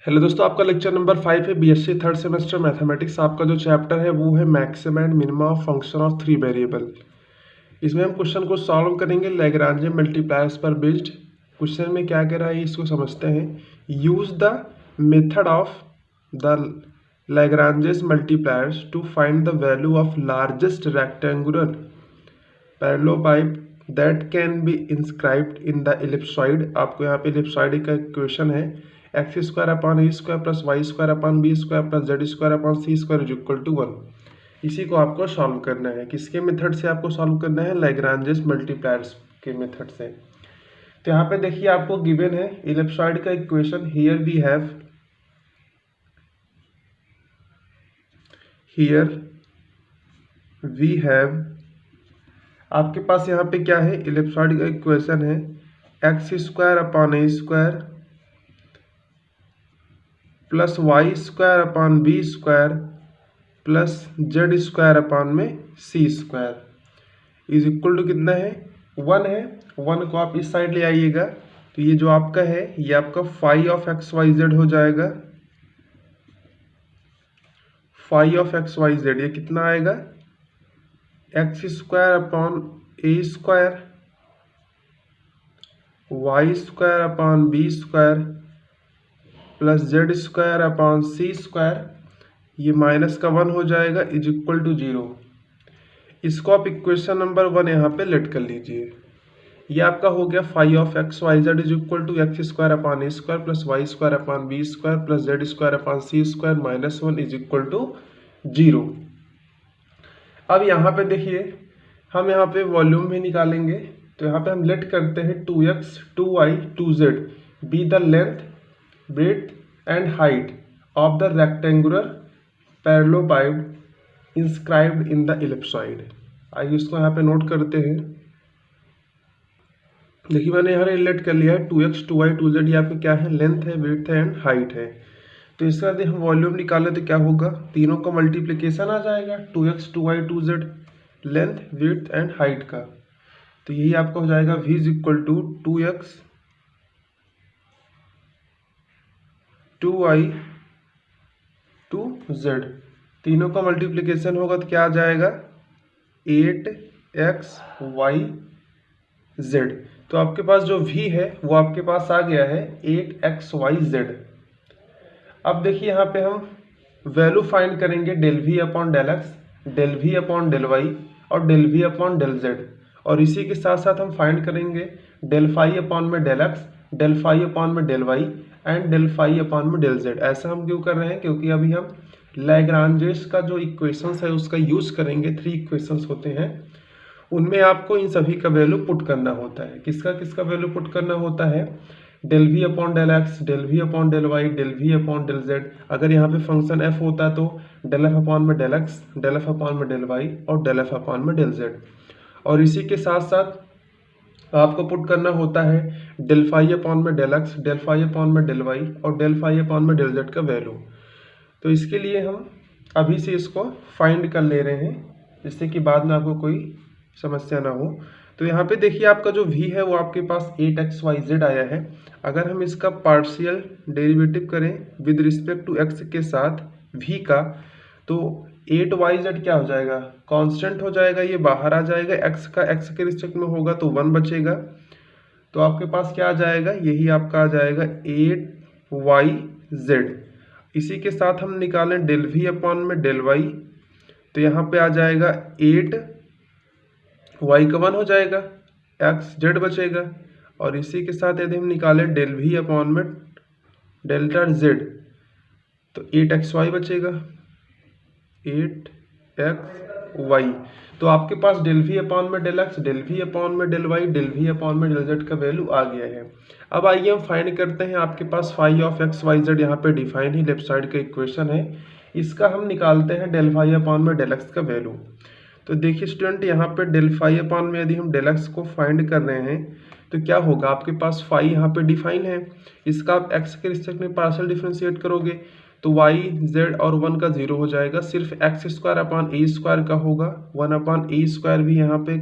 Hello दोस्तों, आपका lecture number 5 है बीएससी थर्ड सेमेस्टर मैथमेटिक्स। आपका जो चैप्टर है वो है maximum and minimum of function of three variable. इसमें हम क्वेश्चन को सॉल्व करेंगे लैग्रांज मल्टीप्लायर्स पर बेस्ड। क्वेश्चन में क्या कह रहा है इसको समझते हैं। Use the method of the Lagrange's multipliers to find the value of largest rectangular parallelepiped that can be inscribed in the ellipsoid. आपको यहाँ पे इलिप्सॉइड का इक्वेशन है x square upon A square plus Y square upon B square plus Z square upon C square is equal to 1। इसी को आपको solve करना है। किसके मेथड से आपको सॉल्व करना है? लैग्रांजेस मल्टीप्लायर्स के मेथड से। तो यहाँ पे देखिए आपको गिवन है इलिप्सॉइड का इक्वेशन। हियर वी हैव आपके पास यहाँ पे क्या है? इलिप्सॉइड का इक्वेशन है एक्स स्क्वायर अपॉन ए square plus Y square upon B square plus Z square upon में c square is equal to कितना है? 1 है। 1 को आप इस साइड ले आइएगा तो ये जो आपका है ये आपका phi of x Y z हो जाएगा। Phi of x Y z ये कितना आएगा? एक्स स्क्वायर अपॉन ए square y square upon B square plus Z square upon सी स्क्वायर, ये माइनस का 1 हो जाएगा इज इक्वल टू 0। इसको आप इक्वेशन नंबर 1 यहाँ पे लेट कर लीजिए। ये आपका हो गया phi of x Y Z is equal to X square upon A square plus Y square upon B square plus Z square upon C square minus 1 is equal to 0। अब यहाँ पे देखिए हम यहाँ पे वॉल्यूम भी निकालेंगे। तो यहाँ पे हम लेट करते हैं 2x 2y 2z be the length breadth and height of the rectangular parallelepiped inscribed in the ellipsoid. आइए इसको यहाँ पे नोट करते हैं। देखिए मैंने यहाँ रिलेट कर लिया है 2x 2y 2z, ये आपका क्या है? लेंथ है, विड्थ है एंड हाइट है। तो इसका यदि हम वॉल्यूम निकालें तो क्या होगा? तीनों का मल्टीप्लिकेशन आ जाएगा 2x 2y 2z length width and height का। तो यही आपका हो जाएगा v is equal to 2x 2y 2z। तीनों का मल्टीप्लिकेशन होगा तो क्या आ जाएगा? 8xy z। तो आपके पास जो v है वो आपके पास आ गया है 8xyz। अब देखिए यहाँ पे हम वैल्यू फाइंड करेंगे del v upon del x, del v upon del Y और del v upon del Z. और इसी के साथ साथ हम फाइंड करेंगे डेल फाई अपॉन में del x, del phi upon में del y and del phi upon में डेल जेड। ऐसा हम क्यों कर रहे हैं? क्योंकि अभी हम लैग्रांजेस का जो इक्वेशंस है उसका यूज करेंगे। 3 इक्वेशंस होते हैं, उनमें आपको इन सभी का वैल्यू पुट करना होता है। किसका किसका वैल्यू पुट करना होता है? Del we upon del x, del we upon del Y, del we upon del Z. अगर यहाँ पे फंक्शन एफ होता तो डेल एफ अपॉन में del x, del F upon में डेल वाई और डेल एफ अपॉन में डेल जेड। और इसी के साथ साथ आपको पुट करना होता है डेल फाई अपॉन में del x, del phi upon में डेल वाई और डेल फाई अपॉन में डेल जेड का वैल्यू। तो इसके लिए हम अभी से इसको फाइंड कर ले रहे हैं जिससे कि बाद में आपको कोई समस्या ना हो। तो यहाँ पे देखिए आपका जो v है वो आपके पास 8xyz आया है। अगर हम इसका पार्शियल डेरिवेटिव करें विद रिस्पेक्ट टू x के साथ v का, तो 8yz क्या हो जाएगा? कांस्टेंट हो जाएगा, ये बाहर आ जाएगा। x का x के रिस्पेक्ट में होगा तो 1 बचेगा। तो आपके पास क्या आ जाएगा? यही आपका आ जाएगा 8yz। इसी के साथ हम निकालें डेल v अपॉन में डेल y, तो यहाँ पे आ जाएगा 8 y का 1 हो जाएगा, एक्स जेड बचेगा। और इसी के साथ यदि हम निकालें डेल वी अपॉन में डेल्टा जेड, तो 8xy बचेगा, 8xy। तो आपके पास डेल वी अपॉन में del x, del we upon में del Y, del we upon में डेल जेड का वैल्यू आ गया है। अब आइए हम फाइंड करते हैं। आपके पास phi of x Y z यहाँ पे डिफाइन ही लेफ्ट साइड का इक्वेशन है, इसका हम निकालते हैं डेल फाई अपॉन में डेल एक्स का वैल्यू। तो देखिए स्टूडेंट, यहाँ पे डेल फाई अपॉन में यदि हम डेल एक्स को फाइंड कर रहे हैं तो क्या होगा? आपके पास फाई यहाँ पे डिफाइन है, इसका आप एक्स के रिस्पेक्ट में पार्शियल डिफरेंशिएट करोगे तो वाई जेड और 1 का 0 हो जाएगा। सिर्फ एक्स स्क्वायर अपॉन ए स्क्वायर का होगा। 1 अपॉन ए स्क्वायर भी यहाँ पे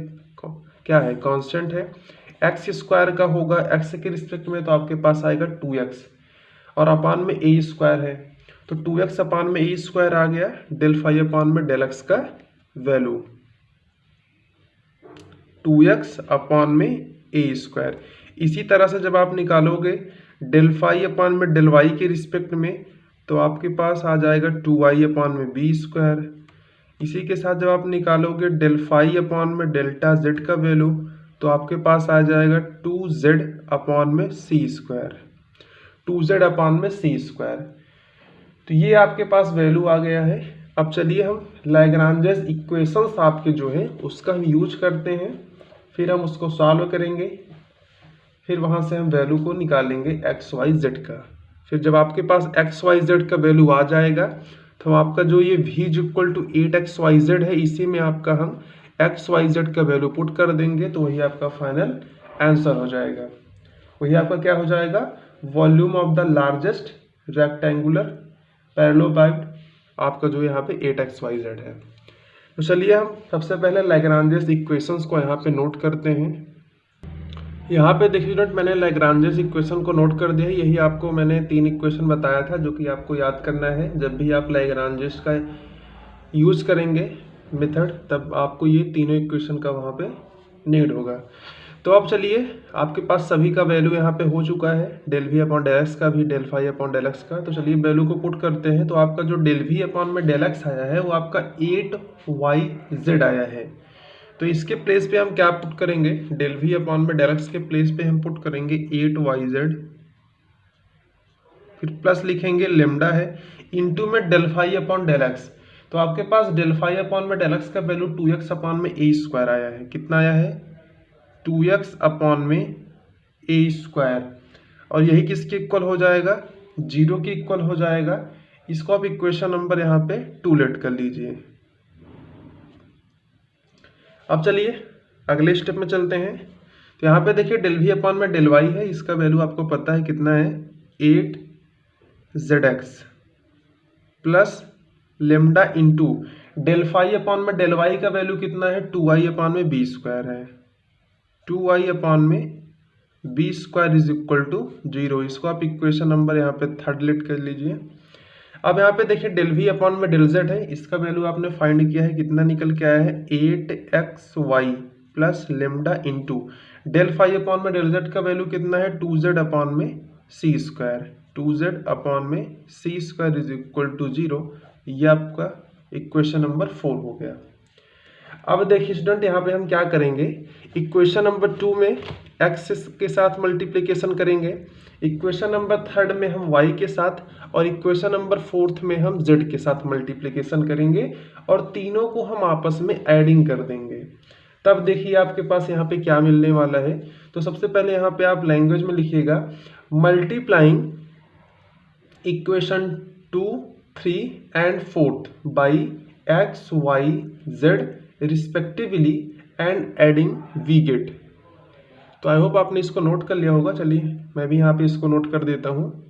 क्या है? कांस्टेंट है। एक्स स्क्वायर का होगा एक्स के रिस्पेक्ट में, तो आपके पास आएगा 2x। और अपान में ए स्क्वायर है, तो 2x अपान में ए स्क्वायर आ गया, डेल फाई अपान में डेल एक्स का वैल्यू 2x अपान में ए स्क्वायर। इसी तरह से जब आप निकालोगे डेल फाई अपान में डेल वाई के रिस्पेक्ट में, तो आपके पास आ जाएगा 2y अपान में बी स्क्वायर। इसी के साथ जब आप निकालोगे डेल फाई अपान में डेल्टा z का वैल्यू, तो आपके पास आ जाएगा 2z अपान में सी स्क्वायर, 2z अपान में सी स्क्वायर। तो ये आपके पास वैल्यू आ गया है। अब चलिए हम लैग्रांजेस इक्वेशंस आपके जो है उसका हम यूज करते हैं, फिर हम उसको सॉल्व करेंगे, फिर वहाँ से हम वैल्यू को निकालेंगे एक्स वाई जेड का। फिर जब आपके पास एक्स वाई जेड का वैल्यू आ जाएगा, तो आपका जो ये v इक्वल टू 8xyz है, इसी में आपका हम एक्स वाई जेड का वैल्यू पुट कर देंगे, तो वही आपका फाइनल आंसर हो जाएगा। वही आपका क्या हो जाएगा, volume of the largest rectangular parallelogram आपका जो यहाँ पे 8xyz है। तो चलिए हम सबसे पहले लैग्रांजेस इक्वेशंस को यहाँ पे नोट करते हैं। यहाँ पे देखिए स्टूडेंट, मैंने लैग्रांजेस इक्वेशन को नोट कर दिया है। यही आपको मैंने 3 इक्वेशन बताया था जो कि आपको याद करना है। जब भी आप लैग्रांजेस का यूज करेंगे मेथड, तब आपको ये तीनों इक्वेशन का वहाँ पे नीड होगा। तो अब चलिए, आपके पास सभी का वैल्यू यहाँ पे हो चुका है, del we upon del X का भी, del phi upon del X का। तो चलिए वैल्यू को पुट करते हैं। तो आपका जो डेल वी अपॉन में डेल एक्स आया है वो आपका 8yz आया है। तो इसके प्लेस पे हम क्या पुट करेंगे, डेल वी अपॉन में डेल एक्स के प्लेस पे हम पुट करेंगे 8yz, फिर प्लस लिखेंगे लेमडा है, इंटू में del phi upon del X. तो आपके पास डेल फाई अपॉन में डेल एक्स का वैल्यू 2x अपॉन में ए स्क्वायर आया है। कितना आया है, 2x अपॉन में ए स्क्वायर। और यही किसके इक्वल हो जाएगा, 0 के इक्वल हो जाएगा। इसको आप इक्वेशन नंबर यहाँ पे 2 लेट कर लीजिए। अब चलिए अगले स्टेप में चलते हैं। तो यहाँ पे देखिए डेल वी अपॉन में डेल वाई है, इसका वैल्यू आपको पता है कितना है, 8zx plus lambda into del phi upon में डेल वाई का वैल्यू कितना है, 2y अपॉन में बी स्क्वायर है, 2y अपॉन में B square is equal to 0। इसको आप इक्वेशन नंबर यहाँ पे 3 लेट कर लीजिए। अब यहाँ पे देखिए डेल वी अपॉन में डेल जेड है, इसका वैल्यू आपने फाइंड किया है, कितना निकल के आया है, 8xy plus lambda into del phi upon में डेल जेड का वैल्यू कितना है, 2z अपॉन में सी स्क्वायर, 2z अपॉन में c square is equal to 0। ये आपका इक्वेशन नंबर 4 हो गया। अब देखिए स्टूडेंट, यहाँ पे हम क्या करेंगे, इक्वेशन नंबर 2 में x के साथ मल्टीप्लिकेशन करेंगे, इक्वेशन नंबर 3 में हम y के साथ, और इक्वेशन नंबर 4 में हम z के साथ मल्टीप्लिकेशन करेंगे, और तीनों को हम आपस में एडिंग कर देंगे। तब देखिए आपके पास यहाँ पे क्या मिलने वाला है। तो सबसे पहले यहाँ पे आप लैंग्वेज में लिखिएगा, multiplying equation 2, 3 and 4 by X Y Z respectively and adding we get. तो आई होप आपने इसको नोट कर लिया होगा। चलिए मैं भी यहाँ पे इसको नोट कर देता हूँ।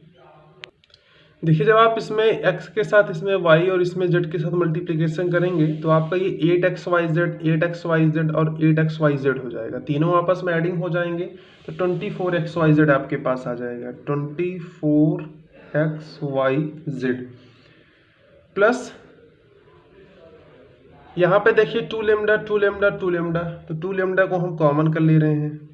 देखिए जब आप इसमें x के साथ, इसमें y और इसमें z के साथ मल्टीप्लिकेशन करेंगे, तो आपका ये 8xyz, 8xyz और 8xyz हो जाएगा, तीनों आपस में एडिंग हो जाएंगे, तो 24xyz आपके पास आ जाएगा, 24xyz प्लस यहाँ पे देखिए 2 लेमडा 2 लेमडा 2 लेमडा, तो 2 लेमडा को हम कॉमन कर ले रहे हैं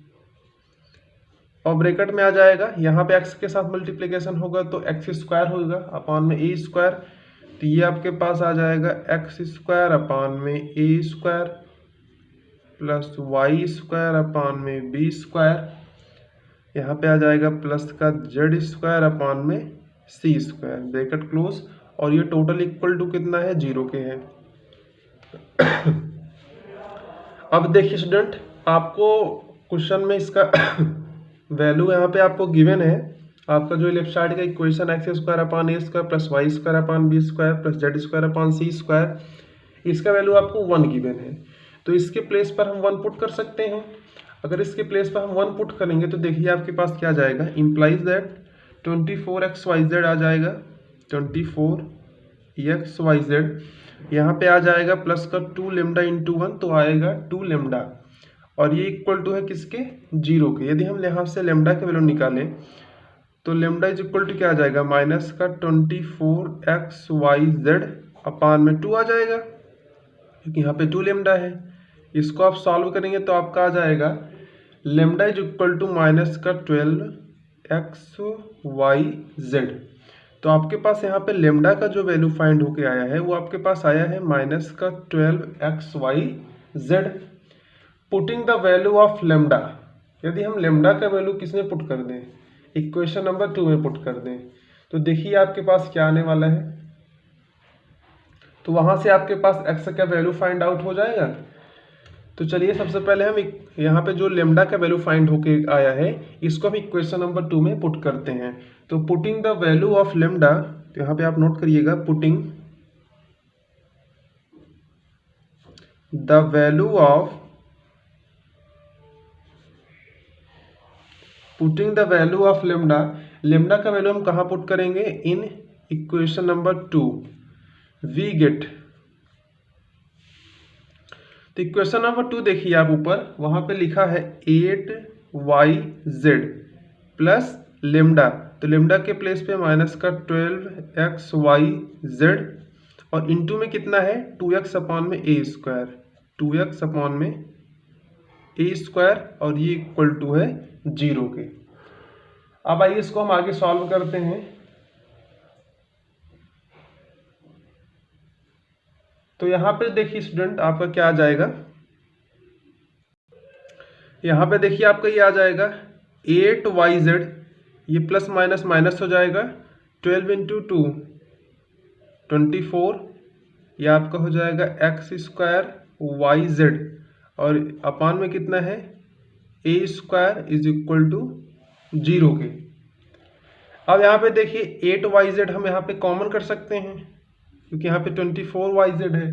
और ब्रैकेट में आ जाएगा। यहाँ पे x के साथ मल्टीप्लिकेशन होगा तो x स्क्वायर होगा अपॉन में a स्क्वायर, तो ये आपके पास आ जाएगा x स्क्वायर अपॉन में a square plus y square upon में b स्क्वायर, यहाँ पे आ जाएगा प्लस का z स्क्वायर अपॉन में c स्क्वायर, ब्रैकेट क्लोज, और ये टोटल इक्वल टू कितना है, 0 के है। अब देखिए स्टूडेंट, आपको क्वेश्चन में इसका वैल्यू यहाँ पे आपको गिवन है, आपका जो लेफ्ट साइड का इक्वेशन एक्स स्क्वायर अपॉन ए square plus Y square upon B square plus Z square upon सी स्क्वायर, इसका वैल्यू आपको 1 गिवन है। तो इसके प्लेस पर हम 1 पुट कर सकते हैं। अगर इसके प्लेस पर हम 1 पुट करेंगे तो देखिए आपके पास क्या जाएगा, इम्प्लाइज दैट 24xyz आ जाएगा, 24xyz, यहाँ पे आ जाएगा प्लस का 2 लेमडा इंटू 1, तो आएगा 2 लेमडा, और ये इक्वल टू है किसके, 0 के। यदि हम यहाँ से लेमडा के वैल्यू निकालें तो लेमडा इज इक्वल टू क्या आ जाएगा, माइनस का 24xyz अपान में 2 आ जाएगा, क्योंकि यहाँ पे 2 लेमडा है। इसको आप सॉल्व करेंगे तो आपका आ जाएगा lambda is equal to minus का 12xyz। तो आपके पास यहाँ पे लेमडा का जो वैल्यू फाइंड होके आया है वो आपके पास आया है माइनस का 12xyz। Putting the value of lambda, यदि हम लेमडा का वैल्यू किसमें पुट कर दें, इक्वेशन नंबर 2 में पुट कर दें, तो देखिए आपके पास क्या आने वाला है। तो वहां से आपके पास x का वैल्यू फाइंड आउट हो जाएगा। तो चलिए सबसे पहले हम यहाँ पे जो लेमडा का वैल्यू फाइंड होके आया है इसको हम इक्वेशन नंबर 2 में पुट करते हैं। तो putting the value of lambda, तो यहाँ पे आप नोट करिएगा, putting the value of lambda, lambda का वैल्यू हम कहाँ पुट करेंगे, in equation number 2 we get. तो इक्वेशन नंबर 2 देखिए आप ऊपर, वहां पे लिखा है 8yz प्लस लेमडा, तो लेमडा के प्लेस पे माइनस का 12xyz और इनटू में कितना है 2x अपॉन में a स्क्वायर, 2x अपॉन में a स्क्वायर, और ये इक्वल टू है 0 के। अब आइए इसको हम आगे सॉल्व करते हैं। तो यहाँ पे देखिए स्टूडेंट आपका क्या आ जाएगा, यहाँ पे देखिए आपका ये आ जाएगा 8yz, ये प्लस माइनस माइनस हो जाएगा, 12 इंटू 2 24, ये आपका हो जाएगा x स्क्वायर yz और अपान में कितना है a square is equal to 0 के। अब यहाँ पे देखिए 8yz हम यहाँ पे कॉमन कर सकते हैं क्योंकि यहाँ पे 24yz है।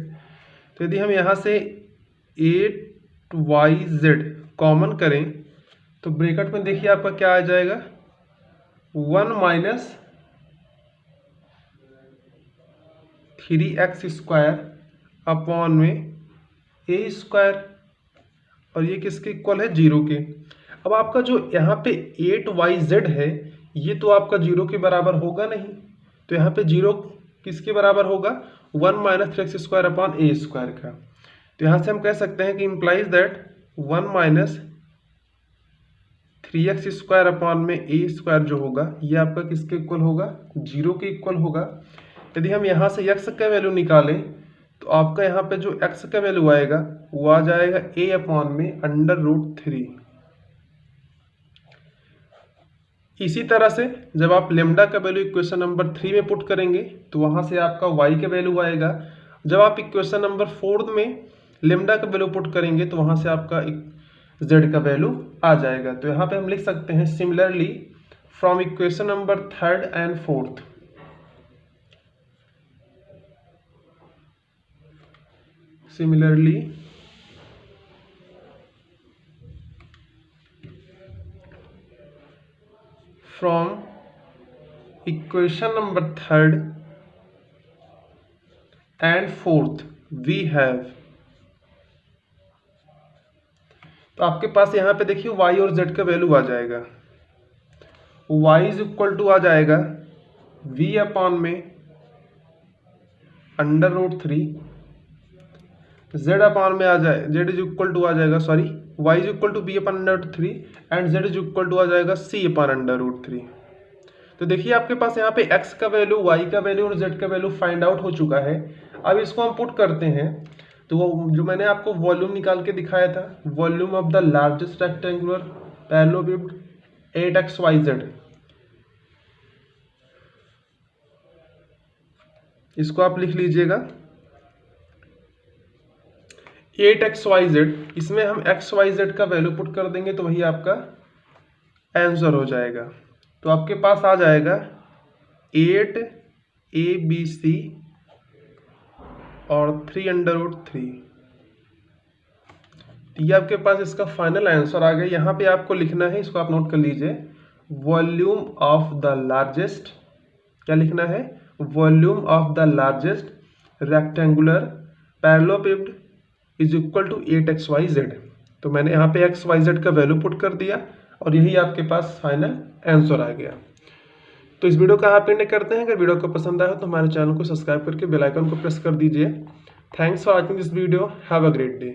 तो यदि हम यहाँ से 8yz कॉमन करें तो ब्रैकेट में देखिए आपका क्या आ जाएगा, 1 माइनस 3x स्क्वायर अपॉन में a स्क्वायर, और ये किसके इक्वल है 0 के। अब आपका जो यहाँ पे 8yz है ये तो आपका 0 के बराबर होगा नहीं, तो यहाँ पे 0 किसके बराबर होगा, 1 minus 3x square upon a square का। तो यहाँ से हम कह सकते हैं कि implies that 1 minus 3x square upon में a स्क्वायर जो होगा ये आपका किसके इक्वल होगा, 0 के इक्वल होगा। यदि हम यहाँ से x का वैल्यू निकालें तो आपका यहाँ पे जो x का वैल्यू आएगा वो आ जाएगा a अपॉन में √3। इसी तरह से जब आप लेमडा का वैल्यू इक्वेशन नंबर 3 में पुट करेंगे तो वहां से आपका y का वैल्यू आएगा। जब आप इक्वेशन नंबर 4 में लेमडा का वैल्यू पुट करेंगे तो वहां से आपका z का वैल्यू आ जाएगा। तो यहाँ पे हम लिख सकते हैं similarly from equation number 3rd and 4th, similarly from equation number 3rd and 4th we have, तो आपके पास यहाँ पे देखिए y और z का वैल्यू आ जाएगा, y इज इक्वल टू आ जाएगा v अपॉन में √3, z अपॉन में आ जाए z इज इक्वल टू आ जाएगा sorry y is equal to b upon √3 and z is equal to आ जाएगा c अपॉन √3। तो देखिए आपके पास यहाँ पे x का वैल्यू, y का वैल्यू और z का वैल्यू फाइंड आउट हो चुका है। अब इसको हम पुट करते हैं तो वो जो मैंने आपको वॉल्यूम निकाल के दिखाया था, volume of the largest rectangular parallelogram 8xyz, इसको आप लिख लीजिएगा 8xyz, इसमें हम xyz का वैल्यू पुट कर देंगे तो वही आपका आंसर हो जाएगा। तो आपके पास आ जाएगा 8abc और 3√3, ये आपके पास इसका फाइनल आंसर आ गया। यहाँ पे आपको लिखना है, इसको आप नोट कर लीजिए, वॉल्यूम ऑफ द लार्जेस्ट, क्या लिखना है, volume of the largest rectangular parallelogram is equal to 8xyz। तो मैंने यहाँ पे xyz का वैल्यू पुट कर दिया और यही आपके पास फाइनल आंसर आ गया। तो इस वीडियो का आप एंड करते हैं। अगर वीडियो को पसंद आया तो हमारे चैनल को सब्सक्राइब करके बेल आइकन को प्रेस कर दीजिए। Thanks for watching this video. Have a great day.